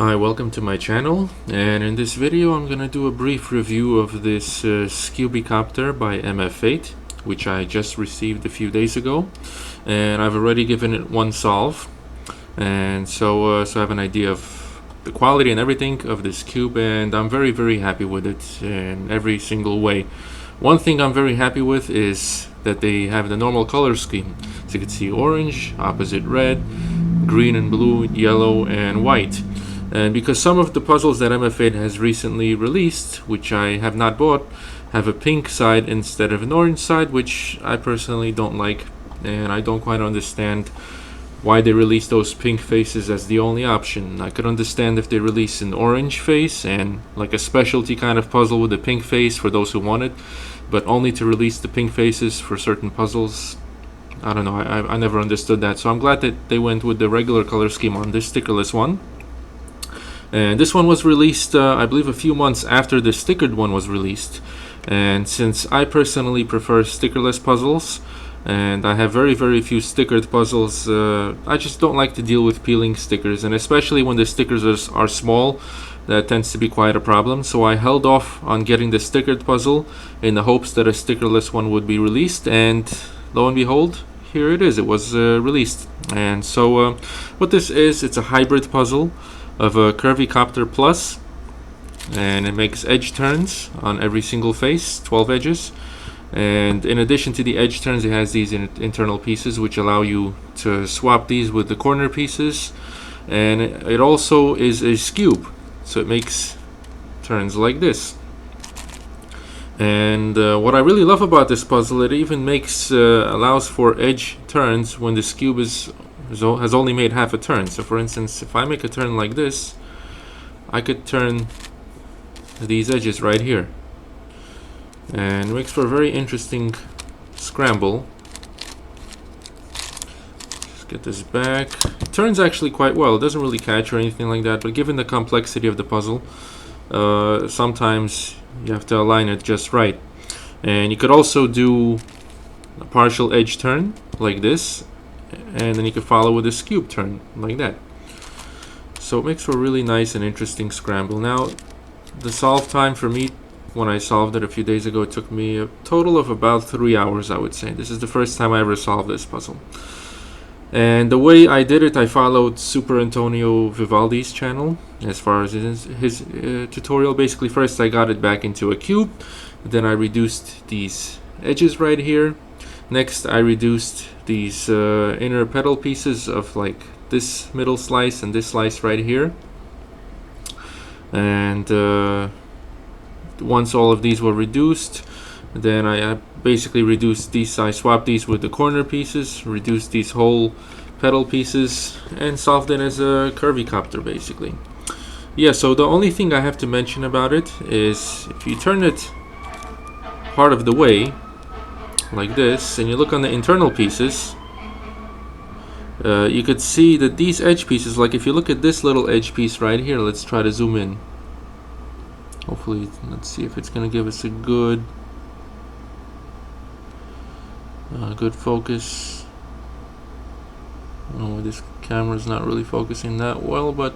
Hi, welcome to my channel, and in this video I'm gonna do a brief review of this Skewby Copter by MF8, which I just received a few days ago, and I've already given it one solve, and so I have an idea of the quality and everything of this cube, and I'm very happy with it in every single way. One thing I'm very happy with is that they have the normal color scheme, so you can see orange, opposite red, green and blue, yellow and white. And because some of the puzzles that MF8 has recently released, which I have not bought, have a pink side instead of an orange side, which I personally don't like, and I don't quite understand why they release those pink faces as the only option. I could understand if they release an orange face and like a specialty kind of puzzle with a pink face for those who want it, but only to release the pink faces for certain puzzles. I don't know, I never understood that, so I'm glad that they went with the regular color scheme on this stickerless one. And this one was released, I believe, a few months after the stickered one was released. And since I personally prefer stickerless puzzles, and I have very few stickered puzzles, I just don't like to deal with peeling stickers, and especially when the stickers are small, that tends to be quite a problem. So I held off on getting the stickered puzzle in the hopes that a stickerless one would be released, and lo and behold, here it is. It was released. And so what this is, it's a hybrid puzzle of a Skewby Copter Plus, and it makes edge turns on every single face, 12 edges, and in addition to the edge turns, it has these internal pieces which allow you to swap these with the corner pieces, and it also is a skewb, so it makes turns like this. And what I really love about this puzzle, it even makes allows for edge turns when the skewb has only made half a turn. So for instance, if I make a turn like this, I could turn these edges right here, and it makes for a very interesting scramble. Just get this back. It turns actually quite well. It doesn't really catch or anything like that, but given the complexity of the puzzle, sometimes you have to align it just right. And you could also do a partial edge turn like this, and then you can follow with a skewb turn like that. So it makes for a really nice and interesting scramble. Now, the solve time for me, when I solved it a few days ago, it took me a total of about 3 hours, I would say. This is the first time I ever solved this puzzle. And the way I did it, I followed Super Antonio Vivaldi's channel as far as his tutorial. Basically, first I got it back into a cube, then I reduced these edges right here. Next, I reduced these inner petal pieces of like this middle slice and this slice right here. And once all of these were reduced, then I basically reduced these. I swapped these with the corner pieces, reduced these whole petal pieces, and solved it as a Skewby Copter basically. Yeah, so the only thing I have to mention about it is if you turn it part of the way, like this, and you look on the internal pieces, you could see that these edge pieces, like if you look at this little edge piece right here, let's try to zoom in. Hopefully, let's see if it's going to give us a good focus. I don't know why this camera is not really focusing that well, but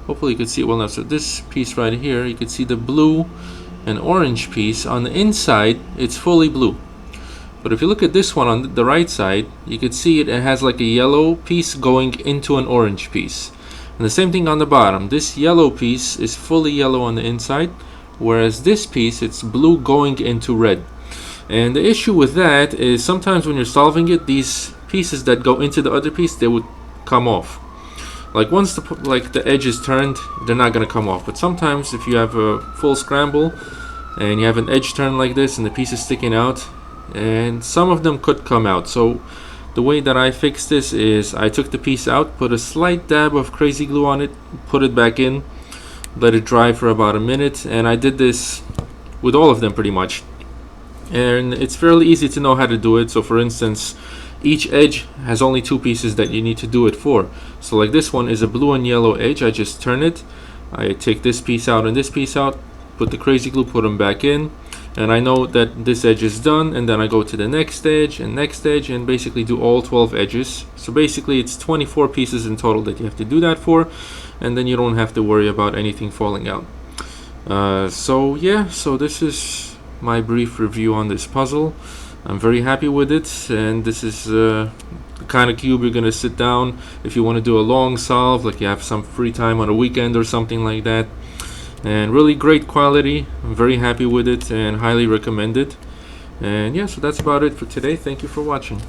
hopefully you can see it well enough. So this piece right here, you can see the blue and orange piece. On the inside, it's fully blue. But if you look at this one on the right side, you can see it has like a yellow piece going into an orange piece. And the same thing on the bottom. This yellow piece is fully yellow on the inside, whereas this piece, it's blue going into red. And the issue with that is sometimes when you're solving it, these pieces that go into the other piece, they would come off. Like once the edge is turned, they're not going to come off. But sometimes if you have a full scramble and you have an edge turn like this and the piece is sticking out, and some of them could come out. So the way that I fixed this is I took the piece out, put a slight dab of crazy glue on it, put it back in, let it dry for about a minute, and I did this with all of them pretty much. And it's fairly easy to know how to do it. So for instance, each edge has only 2 pieces that you need to do it for. So like this one is a blue and yellow edge. I just turn it, I take this piece out and this piece out, put the crazy glue, put them back in, and I know that this edge is done, and then I go to the next edge and basically do all 12 edges. So basically it's 24 pieces in total that you have to do that for, and then you don't have to worry about anything falling out. So yeah, so this is my brief review on this puzzle. I'm very happy with it, and this is the kind of cube you're gonna sit down if you want to do a long solve, like you have some free time on a weekend or something like that. And really great quality. I'm very happy with it and highly recommend it. And yeah, so that's about it for today. Thank you for watching.